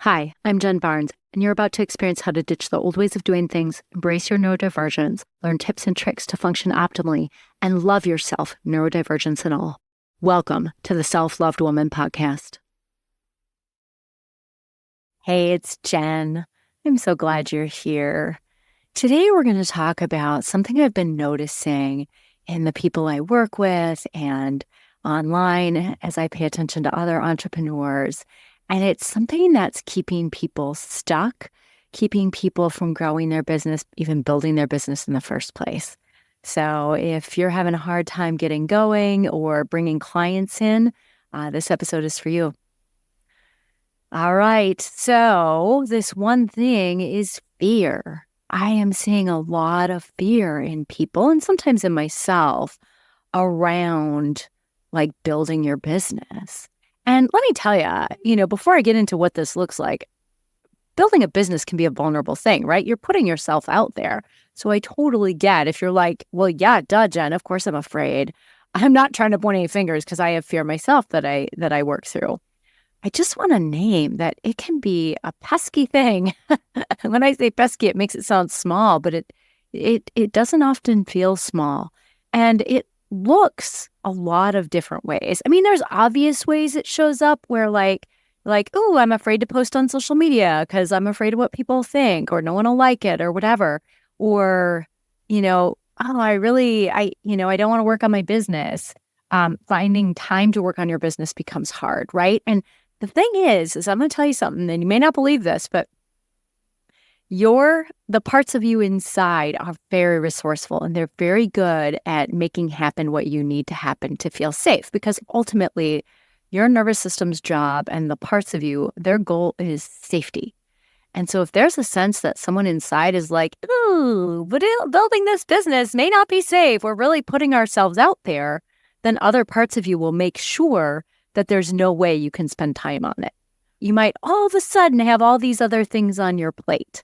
Hi, I'm Jen Barnes, and you're about to experience how to ditch the old ways of doing things, embrace your neurodivergence, learn tips and tricks to function optimally, and love yourself, neurodivergence and all. Welcome to the Self-Loved Woman podcast. Hey, it's Jen. I'm so glad you're here. Today, we're going to talk about something I've been noticing in the people I work with and online as I pay attention to other entrepreneurs. And it's something that's keeping people stuck, keeping people from growing their business, even building their business in the first place. So if you're having a hard time getting going or bringing clients in, this episode is for you. All right. So this one thing is fear. I am seeing a lot of fear in people and sometimes in myself around like building your business. And let me tell you, before I get into what this looks like, building a business can be a vulnerable thing, right? You're putting yourself out there. So I totally get if you're like, well, yeah, duh, Jen, of course I'm afraid. I'm not trying to point any fingers because I have fear myself that I work through. I just want to name that it can be a pesky thing. When I say pesky, it makes it sound small, but it doesn't often feel small. And it looks a lot of different ways. I mean, there's obvious ways it shows up where like, oh, I'm afraid to post on social media because I'm afraid of what people think or no one will like it or whatever. Or, oh, I don't want to work on my business. Finding time to work on your business becomes hard, right? And the thing is I'm going to tell you something, and you may not believe this, but the parts of you inside are very resourceful, and they're very good at making happen what you need to happen to feel safe, because ultimately your nervous system's job and the parts of you, their goal is safety. And so if there's a sense that someone inside is like, ooh, but building this business may not be safe, we're really putting ourselves out there, then other parts of you will make sure that there's no way you can spend time on it. You might all of a sudden have all these other things on your plate.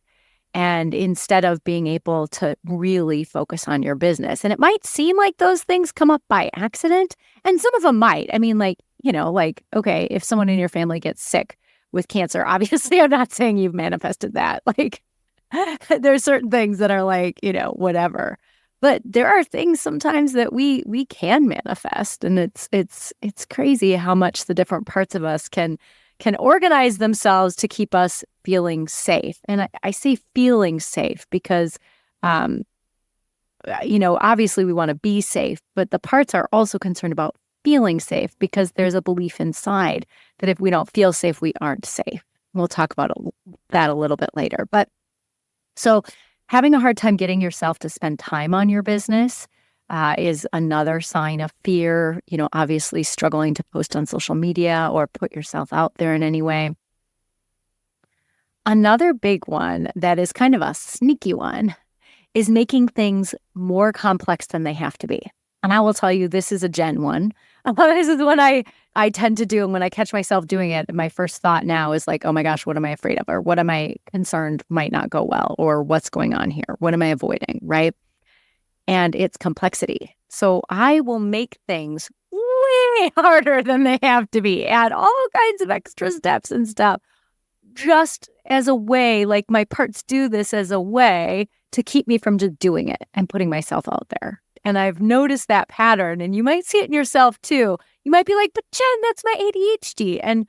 And instead of being able to really focus on your business, and it might seem like those things come up by accident, and some of them might. I mean, okay, if someone in your family gets sick with cancer, obviously I'm not saying you've manifested that. Like, there's certain things that are like, whatever. But there are things sometimes that we can manifest, and it's crazy how much the different parts of us can organize themselves to keep us feeling safe. And I say feeling safe because, obviously we want to be safe, but the parts are also concerned about feeling safe because there's a belief inside that if we don't feel safe, we aren't safe. We'll talk about that a little bit later. But so having a hard time getting yourself to spend time on your business is another sign of fear. Obviously struggling to post on social media or put yourself out there in any way. Another big one that is kind of a sneaky one is making things more complex than they have to be. And I will tell you, this is a Jen one. This is what I tend to do. And when I catch myself doing it, my first thought now is like, oh my gosh, what am I afraid of? Or what am I concerned might not go well? Or what's going on here? What am I avoiding? Right? And it's complexity. So I will make things way harder than they have to be, add all kinds of extra steps and stuff, just as a way, like my parts do this as a way to keep me from just doing it and putting myself out there. And I've noticed that pattern, and you might see it in yourself too. You might be like, but Jen, that's my ADHD. And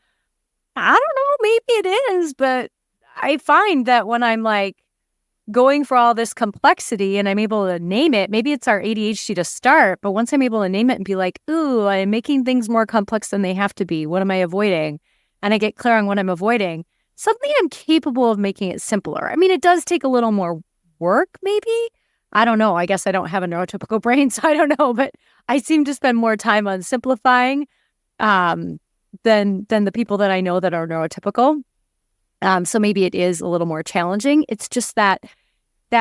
I don't know, maybe it is, but I find that when I'm like going for all this complexity and I'm able to name it, maybe it's our ADHD to start, but once I'm able to name it and be like, ooh, I'm making things more complex than they have to be. What am I avoiding? And I get clear on what I'm avoiding. Suddenly I'm capable of making it simpler. I mean, it does take a little more work, maybe. I don't know. I guess I don't have a neurotypical brain, so I don't know. But I seem to spend more time on simplifying than the people that I know that are neurotypical. So maybe it is a little more challenging. It's just that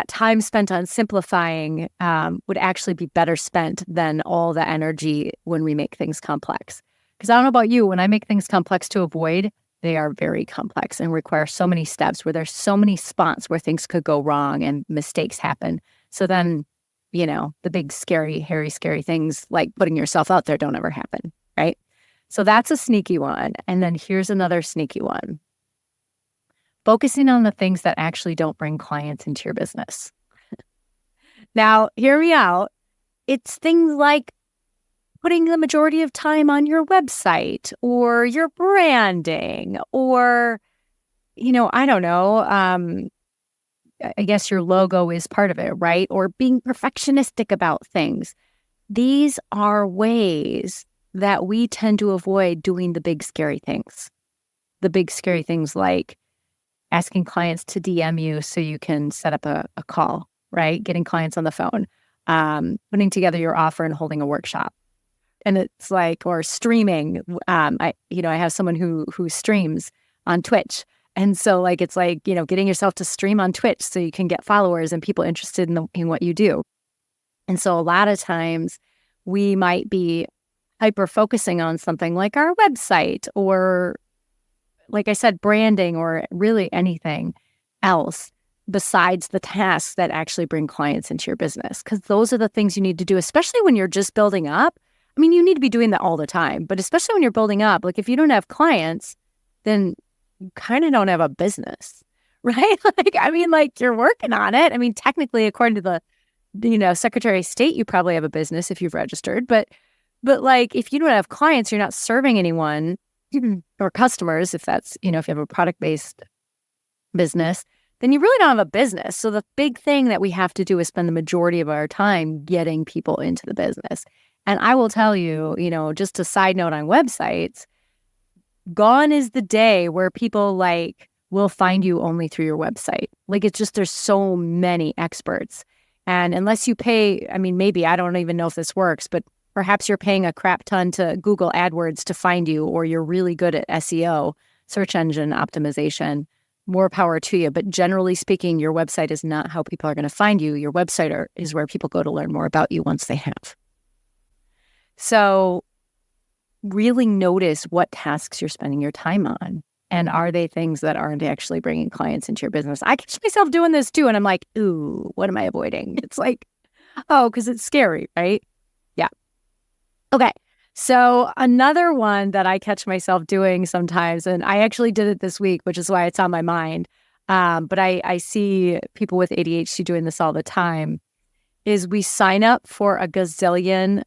time spent on simplifying would actually be better spent than all the energy when we make things complex. Because I don't know about you, when I make things complex to avoid, they are very complex and require so many steps where there's so many spots where things could go wrong and mistakes happen. So then, the big, scary, hairy, scary things like putting yourself out there don't ever happen, right? So that's a sneaky one. And then here's another sneaky one. Focusing on the things that actually don't bring clients into your business. Now, hear me out. It's things like putting the majority of time on your website or your branding or, I don't know. I guess your logo is part of it, right? Or being perfectionistic about things. These are ways that we tend to avoid doing the big, scary things. The big, scary things like asking clients to DM you so you can set up a call, right? Getting clients on the phone, putting together your offer and holding a workshop. And it's like, or streaming. I have someone who streams on Twitch. And so it's like, getting yourself to stream on Twitch so you can get followers and people interested in what you do. And so a lot of times we might be hyper focusing on something like our website or, like I said, branding or really anything else besides the tasks that actually bring clients into your business. Because those are the things you need to do, especially when you're just building up. I mean, you need to be doing that all the time, but especially when you're building up, if you don't have clients, then you kind of don't have a business, right? You're working on it. I mean, technically, according to the, Secretary of State, you probably have a business if you've registered, but if you don't have clients, you're not serving anyone or customers, if that's, if you have a product-based business, then you really don't have a business. So the big thing that we have to do is spend the majority of our time getting people into the business. And I will tell you, just a side note on websites, gone is the day where people will find you only through your website. It's just, there's so many experts. And unless you pay, maybe, I don't even know if this works, but perhaps you're paying a crap ton to Google AdWords to find you, or you're really good at SEO, search engine optimization, more power to you. But generally speaking, your website is not how people are going to find you. Your website is where people go to learn more about you once they have. So really notice what tasks you're spending your time on. And are they things that aren't actually bringing clients into your business? I catch myself doing this too. And I'm like, ooh, what am I avoiding? It's like, oh, because it's scary, right? Yeah. Okay. So another one that I catch myself doing sometimes, and I actually did it this week, which is why it's on my mind. But I see people with ADHD doing this all the time, is we sign up for a gazillion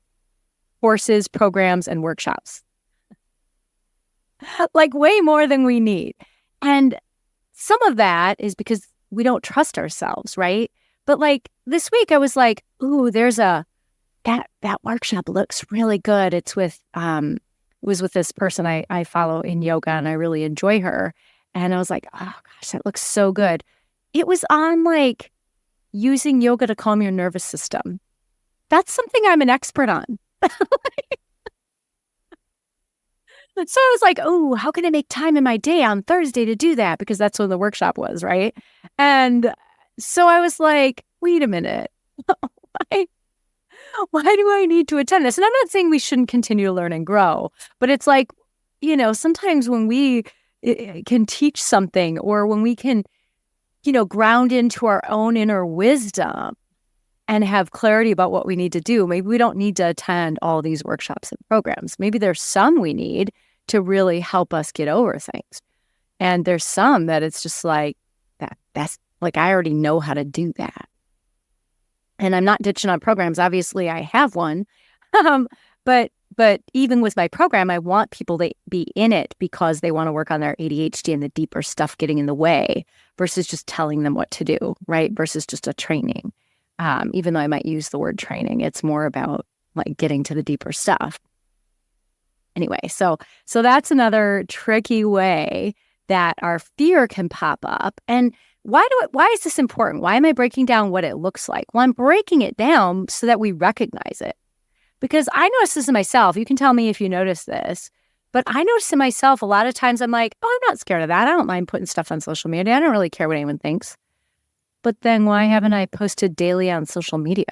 courses, programs, and workshops. Way more than we need. And some of that is because we don't trust ourselves, right? But this week I was like, ooh, there's that workshop looks really good. It's with it was with this person I follow in yoga, and I really enjoy her. And I was like, oh gosh, that looks so good. It was on using yoga to calm your nervous system. That's something I'm an expert on. So I was like, oh, how can I make time in my day on Thursday to do that? Because that's when the workshop was, right? And so I was like, wait a minute. Why do I need to attend this? And I'm not saying we shouldn't continue to learn and grow, but it's sometimes when we can teach something, or when we can, ground into our own inner wisdom and have clarity about what we need to do, maybe we don't need to attend all these workshops and programs. Maybe there's some we need to really help us get over things. And there's some that it's just that's I already know how to do that. And I'm not ditching on programs. Obviously, I have one. But even with my program, I want people to be in it because they want to work on their ADHD and the deeper stuff getting in the way, versus just telling them what to do, right? Versus just a training. Even though I might use the word training, it's more about getting to the deeper stuff. Anyway, so that's another tricky way that our fear can pop up. And why is this important? Why am I breaking down what it looks like? Well, I'm breaking it down so that we recognize it. Because I notice this in myself. You can tell me if you notice this. But I notice in myself a lot of times I'm like, oh, I'm not scared of that. I don't mind putting stuff on social media. I don't really care what anyone thinks. But then why haven't I posted daily on social media?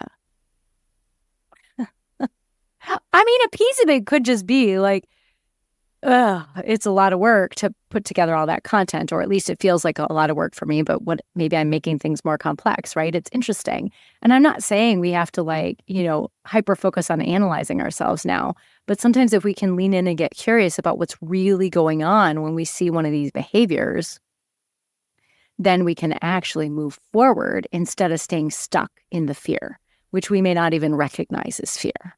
A piece of it could just be it's a lot of work to put together all that content, or at least it feels like a lot of work for me, but maybe I'm making things more complex, right? It's interesting. And I'm not saying we have to hyper focus on analyzing ourselves now, but sometimes if we can lean in and get curious about what's really going on when we see one of these behaviors, then we can actually move forward instead of staying stuck in the fear, which we may not even recognize as fear,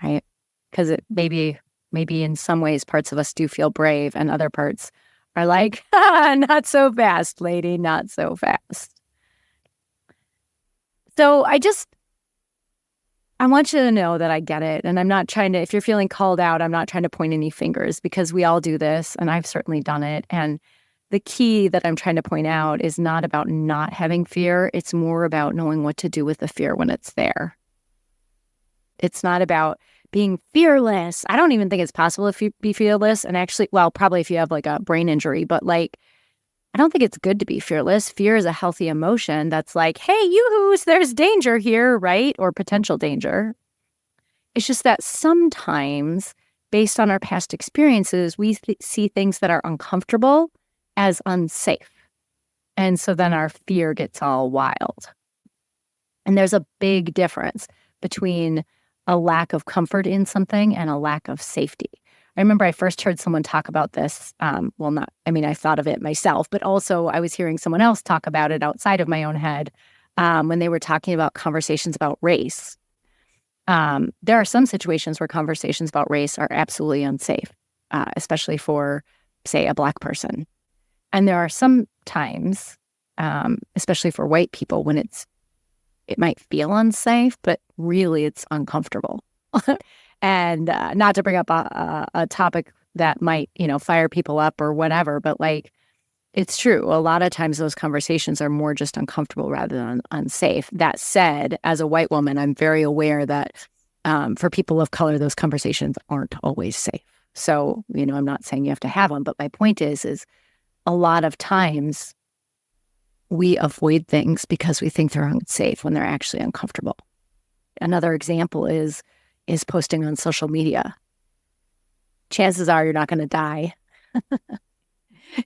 right? Because it maybe in some ways parts of us do feel brave and other parts are like, not so fast, lady, not so fast. So I want you to know that I get it. And I'm not trying to, if you're feeling called out, I'm not trying to point any fingers, because we all do this and I've certainly done it. And the key that I'm trying to point out is not about not having fear. It's more about knowing what to do with the fear when it's there. It's not about being fearless. I don't even think it's possible if you be fearless. And actually, well, probably if you have like a brain injury, but like, I don't think it's good to be fearless. Fear is a healthy emotion that's like, hey, yoo-hoos, there's danger here, right? Or potential danger. It's just that sometimes, based on our past experiences, we see things that are uncomfortable as unsafe. And so then our fear gets all wild. And there's a big difference between a lack of comfort in something and a lack of safety. I remember I first heard someone talk about this. I thought of it myself, but also I was hearing someone else talk about it outside of my own head when they were talking about conversations about race. There are some situations where conversations about race are absolutely unsafe, especially for, say, a Black person. And there are some times, especially for white people, when it might feel unsafe, but really it's uncomfortable. And not to bring up a topic that might, fire people up or whatever, but like, it's true. A lot of times those conversations are more just uncomfortable rather than unsafe. That said, as a white woman, I'm very aware that for people of color, those conversations aren't always safe. So, I'm not saying you have to have one, but my point is a lot of times we avoid things because we think they're unsafe when they're actually uncomfortable. Another example is posting on social media. Chances are you're not going to die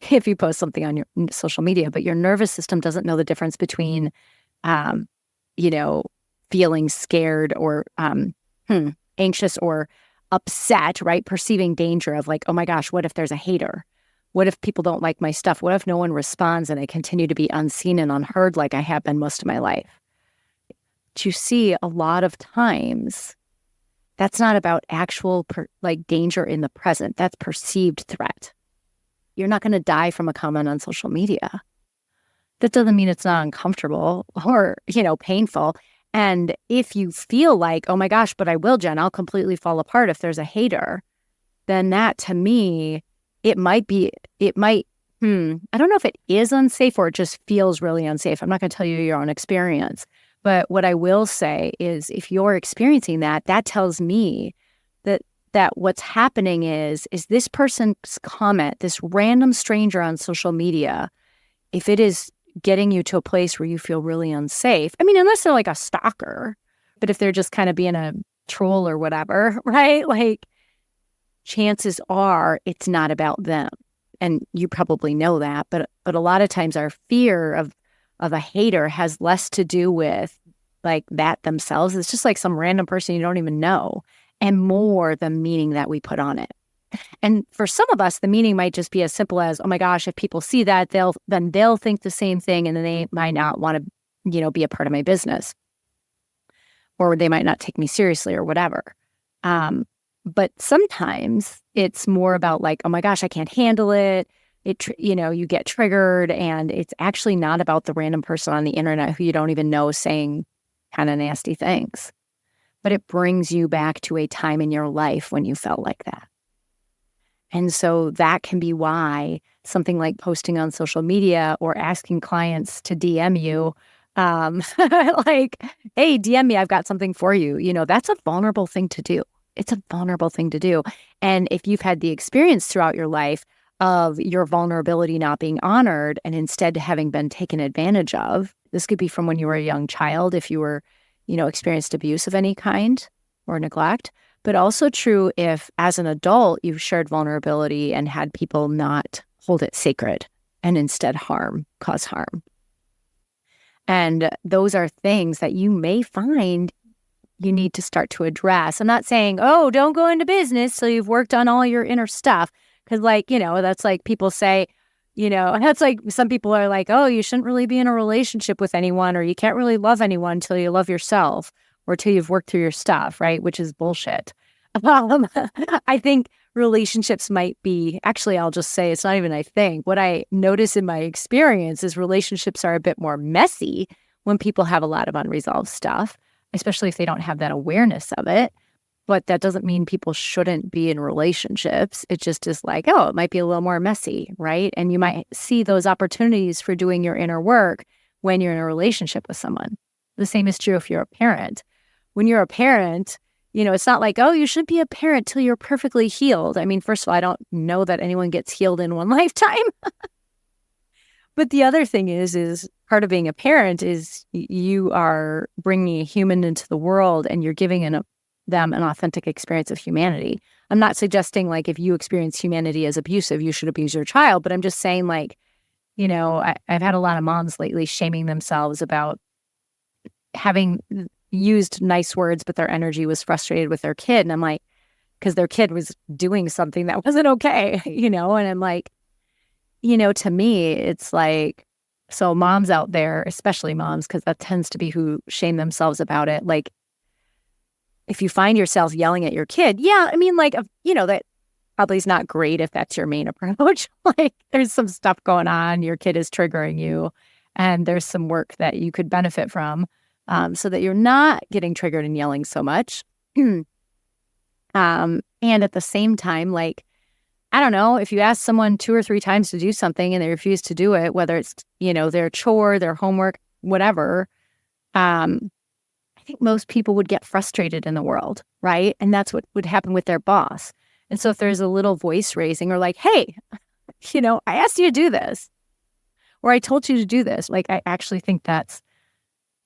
if you post something on your social media, but your nervous system doesn't know the difference between, feeling scared or anxious or upset, right? Perceiving danger of like, oh my gosh, what if there's a hater? What if people don't like my stuff? What if no one responds and I continue to be unseen and unheard like I have been most of my life? But you see, a lot of times, that's not about actual danger in the present. That's perceived threat. You're not going to die from a comment on social media. That doesn't mean it's not uncomfortable or, painful. And if you feel like, oh my gosh, but I will, Jen, I'll completely fall apart if there's a hater, then that to me, I don't know if it is unsafe or it just feels really unsafe. I'm not going to tell you your own experience. But what I will say is if you're experiencing that tells me that what's happening is this person's comment, this random stranger on social media, if it is getting you to a place where you feel really unsafe, unless they're like a stalker, but if they're just kind of being a troll or whatever, right? Like, chances are it's not about them. And you probably know that, but a lot of times our fear of a hater has less to do with like that themselves. It's just like some random person you don't even know, and more the meaning that we put on it. And for some of us, the meaning might just be as simple as, oh my gosh, if people see that, they'll think the same thing, and then they might not want to, be a part of my business, or they might not take me seriously or whatever. But sometimes it's more about like, oh my gosh, I can't handle it. You get triggered, and it's actually not about the random person on the internet who you don't even know saying kind of nasty things. But it brings you back to a time in your life when you felt like that. And so that can be why something like posting on social media or asking clients to DM you, like, hey, DM me, I've got something for you. That's a vulnerable thing to do. It's a vulnerable thing to do. And if you've had the experience throughout your life of your vulnerability not being honored and instead having been taken advantage of, this could be from when you were a young child, if you were, experienced abuse of any kind or neglect, but also true if as an adult you've shared vulnerability and had people not hold it sacred and instead cause harm. And those are things that you may find you need to start to address. I'm not saying, oh, don't go into business till you've worked on all your inner stuff. Because that's like people say, And that's like, some people are like, oh, you shouldn't really be in a relationship with anyone, or you can't really love anyone until you love yourself or till you've worked through your stuff, right? Which is bullshit. Um, I think relationships might be, actually, I'll just say it's not even I think. What I notice in my experience is relationships are a bit more messy when people have a lot of unresolved stuff, especially if they don't have that awareness of it. But that doesn't mean people shouldn't be in relationships. It just is like, oh, it might be a little more messy, right? And you might see those opportunities for doing your inner work when you're in a relationship with someone. The same is true if you're a parent. When you're a parent, it's not like, oh, you should be a parent till you're perfectly healed. I mean, first of all, I don't know that anyone gets healed in one lifetime. But the other thing is part of being a parent is you are bringing a human into the world and you're giving them an authentic experience of humanity. I'm not suggesting like if you experience humanity as abusive, you should abuse your child, but I'm just saying like, I've had a lot of moms lately shaming themselves about having used nice words, but their energy was frustrated with their kid. And I'm like, because their kid was doing something that wasn't okay, and I'm like, to me, it's like, so moms out there, especially moms, because that tends to be who shame themselves about it. Like, if you find yourself yelling at your kid, yeah, I mean, like, that probably is not great if that's your main approach. Like, there's some stuff going on, your kid is triggering you, and there's some work that you could benefit from so that you're not getting triggered and yelling so much. And at the same time, like, I don't know, if you ask someone 2 or 3 times to do something and they refuse to do it, whether it's, their chore, their homework, whatever, I think most people would get frustrated in the world, right? And that's what would happen with their boss. And so if there's a little voice raising or like, hey, I asked you to do this, or I told you to do this, like, I actually think that's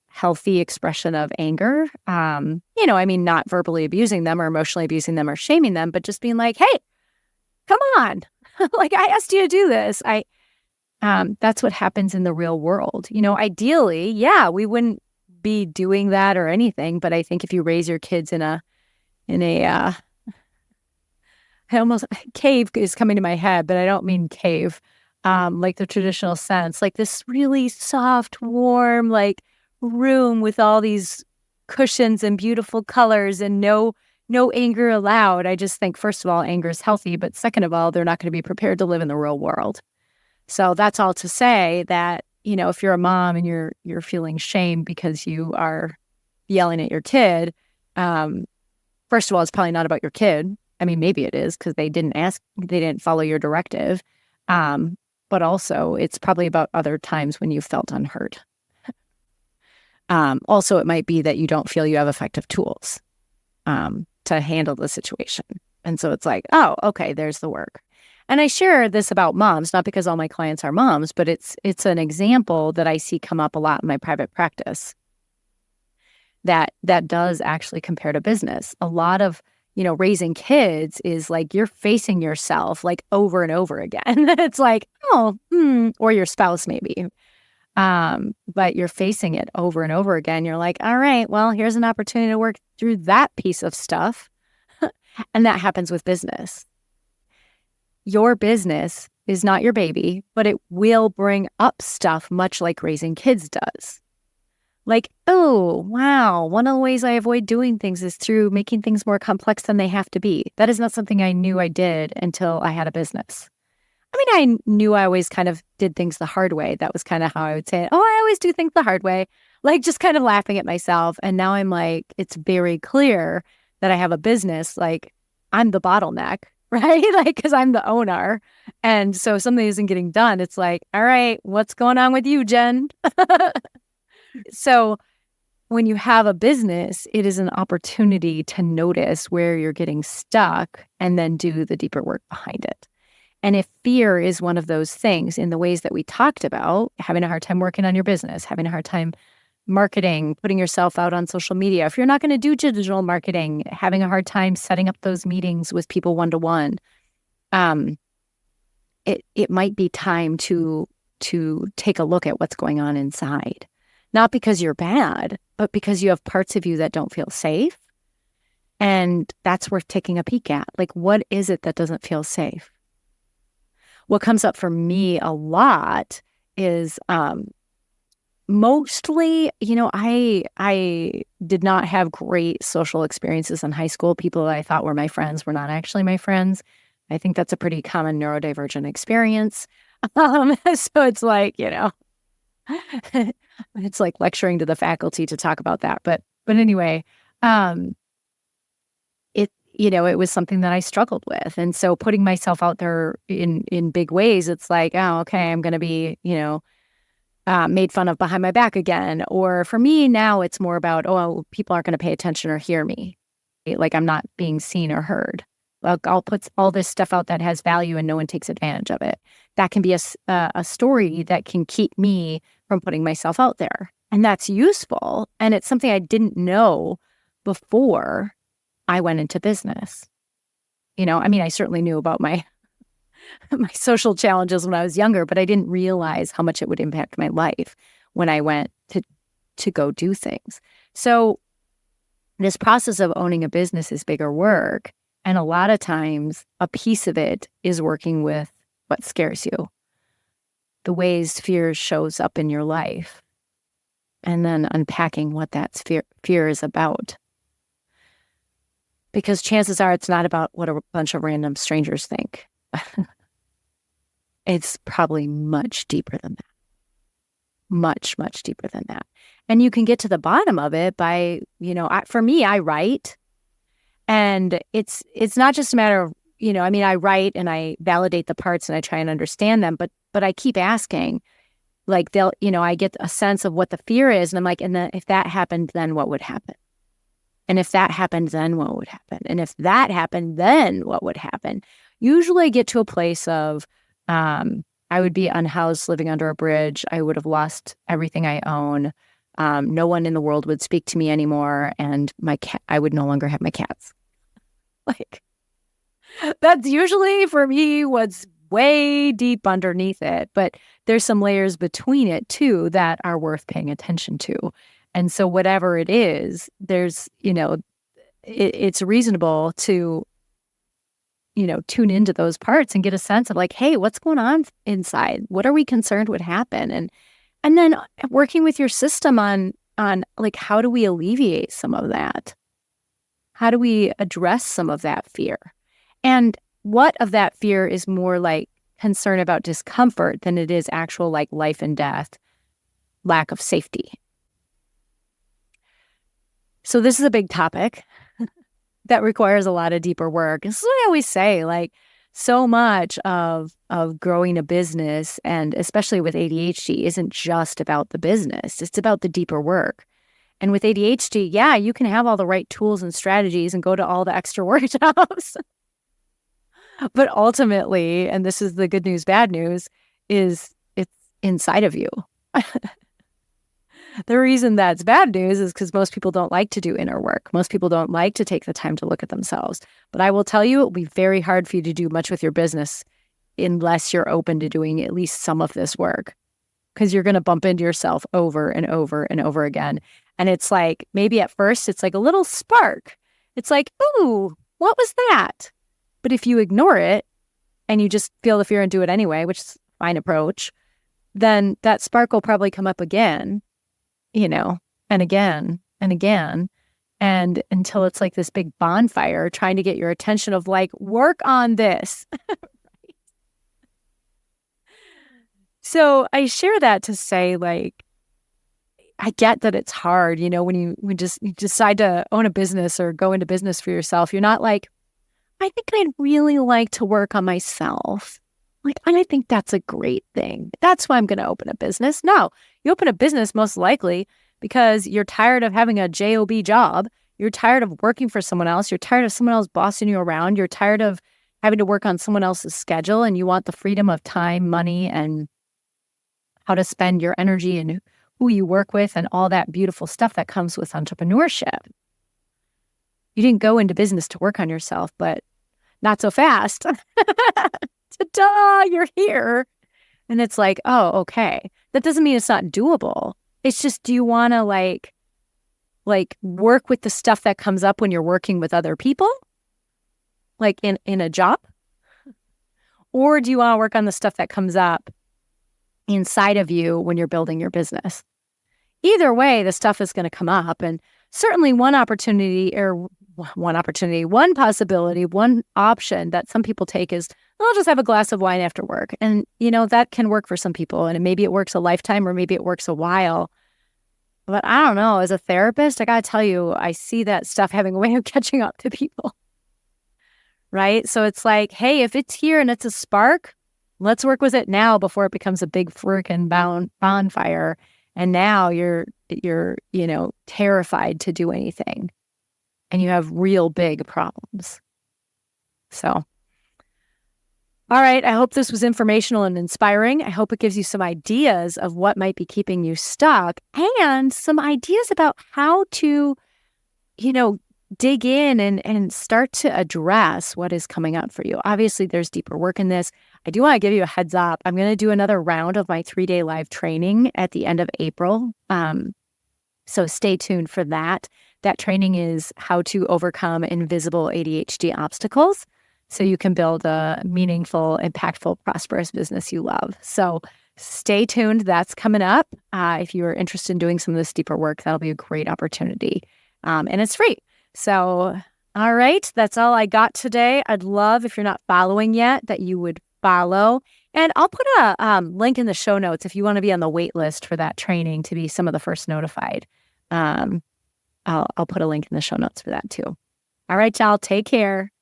healthy expression of anger. I mean, not verbally abusing them or emotionally abusing them or shaming them, but just being like, hey, come on. Like, I asked you to do this. That's what happens in the real world. Ideally, yeah, we wouldn't be doing that or anything. But I think if you raise your kids in a cave is coming to my head, but I don't mean cave, like the traditional sense, like this really soft, warm, like room with all these cushions and beautiful colors and no anger allowed. I just think, first of all, anger is healthy, but second of all, they're not going to be prepared to live in the real world. So that's all to say that, if you're a mom and you're feeling shame because you are yelling at your kid, first of all, it's probably not about your kid. I mean, maybe it is because they didn't follow your directive. But also it's probably about other times when you felt unheard. Also, it might be that you don't feel you have effective tools to handle the situation. And so it's like, oh, okay, there's the work. And I share this about moms, not because all my clients are moms, but it's an example that I see come up a lot in my private practice that does actually compare to business. A lot of, raising kids is like you're facing yourself like over and over again. It's like, or your spouse maybe. But you're facing it over and over again. You're like, all right, well, here's an opportunity to work through that piece of stuff. And that happens with business. Your business is not your baby, but it will bring up stuff much like raising kids does. Like, oh, wow, one of the ways I avoid doing things is through making things more complex than they have to be. That is not something I knew I did until I had a business. I mean, I knew I always kind of did things the hard way. That was kind of how I would say it. Oh, I always do things the hard way, like just kind of laughing at myself. And now I'm like, it's very clear that I have a business. Like, I'm the bottleneck, right? Like, because I'm the owner. And so if something isn't getting done, it's like, all right, what's going on with you, Jen? So when you have a business, it is an opportunity to notice where you're getting stuck and then do the deeper work behind it. And if fear is one of those things in the ways that we talked about, having a hard time working on your business, having a hard time marketing, putting yourself out on social media, if you're not going to do digital marketing, having a hard time setting up those meetings with people one-to-one, it might be time to take a look at what's going on inside. Not because you're bad, but because you have parts of you that don't feel safe. And that's worth taking a peek at. Like, what is it that doesn't feel safe? what comes up for me a lot is mostly, I did not have great social experiences in high school. People that I thought were my friends were not actually my friends. I think that's a pretty common neurodivergent experience. So it's like, it's like lecturing to the faculty to talk about that. But anyway, um, it was something that I struggled with. And so putting myself out there in big ways, it's like, oh, okay, I'm going to be, made fun of behind my back again. Or for me now, it's more about, oh, people aren't going to pay attention or hear me. Like I'm not being seen or heard. I'll put all this stuff out that has value and no one takes advantage of it. That can be a story that can keep me from putting myself out there. And that's useful. And it's something I didn't know before I went into business. I certainly knew about my my social challenges when I was younger, but I didn't realize how much it would impact my life when I went to go do things. So this process of owning a business is bigger work. And a lot of times a piece of it is working with what scares you, the ways fear shows up in your life, and then unpacking what that fear is about. Because chances are it's not about what a bunch of random strangers think. It's probably much deeper than that. Much, much deeper than that. And you can get to the bottom of it by, for me, I write. And it's not just a matter of, I write and I validate the parts and I try and understand them, but I keep asking, like I get a sense of what the fear is. And I'm like, and then if that happened, then what would happen? And if that happened, then what would happen? And if that happened, then what would happen? Usually I get to a place of, I would be unhoused living under a bridge. I would have lost everything I own. No one in the world would speak to me anymore. And I would no longer have my cats. Like, that's usually for me what's way deep underneath it. But there's some layers between it too that are worth paying attention to. And so whatever it is, there's, it's reasonable to, tune into those parts and get a sense of like, hey, what's going on inside? What are we concerned would happen? And then working with your system on like, how do we alleviate some of that? How do we address some of that fear? And what of that fear is more like concern about discomfort than it is actual like life and death, lack of safety? So this is a big topic that requires a lot of deeper work. This is what I always say, like so much of growing a business, and especially with ADHD, isn't just about the business. It's about the deeper work. And with ADHD, yeah, you can have all the right tools and strategies and go to all the extra workshops. But ultimately, and this is the good news, bad news, is it's inside of you. The reason that's bad news is because most people don't like to do inner work. Most people don't like to take the time to look at themselves. But I will tell you, it will be very hard for you to do much with your business unless you're open to doing at least some of this work, because you're going to bump into yourself over and over and over again. And it's like, maybe at first it's like a little spark. It's like, ooh, what was that? But if you ignore it and you just feel the fear and do it anyway, which is a fine approach, then that spark will probably come up again, and again and again. And until it's like this big bonfire trying to get your attention of like, work on this. Right? So I share that to say, like, I get that it's hard, when you decide to own a business or go into business for yourself, you're not like, I think I'd really like to work on myself. Like, I think that's a great thing. That's why I'm going to open a business. No, you open a business most likely because you're tired of having a job job. You're tired of working for someone else. You're tired of someone else bossing you around. You're tired of having to work on someone else's schedule, and you want the freedom of time, money, and how to spend your energy and who you work with and all that beautiful stuff that comes with entrepreneurship. You didn't go into business to work on yourself, but not so fast. Ta-da, you're here. And it's like, oh, okay. That doesn't mean it's not doable. It's just, do you want to like work with the stuff that comes up when you're working with other people? Like in a job? Or do you want to work on the stuff that comes up inside of you when you're building your business? Either way, the stuff is going to come up. And certainly one possibility, one option that some people take is, I'll just have a glass of wine after work. And, that can work for some people. And maybe it works a lifetime or maybe it works a while. But I don't know. As a therapist, I got to tell you, I see that stuff having a way of catching up to people. Right? So it's like, hey, if it's here and it's a spark, let's work with it now before it becomes a big freaking bonfire. And now you're terrified to do anything. And you have real big problems. So, all right. I hope this was informational and inspiring. I hope it gives you some ideas of what might be keeping you stuck and some ideas about how to, dig in and start to address what is coming up for you. Obviously, there's deeper work in this. I do want to give you a heads up. I'm going to do another round of my 3-day live training at the end of April. So stay tuned for that. That training is how to overcome invisible ADHD obstacles so you can build a meaningful, impactful, prosperous business you love. So stay tuned. That's coming up. If you're interested in doing some of this deeper work, that'll be a great opportunity. And it's free. So, all right, that's all I got today. I'd love, if you're not following yet, that you would follow. And I'll put a link in the show notes if you want to be on the wait list for that training to be some of the first notified. I'll put a link in the show notes for that too. All right, y'all, take care.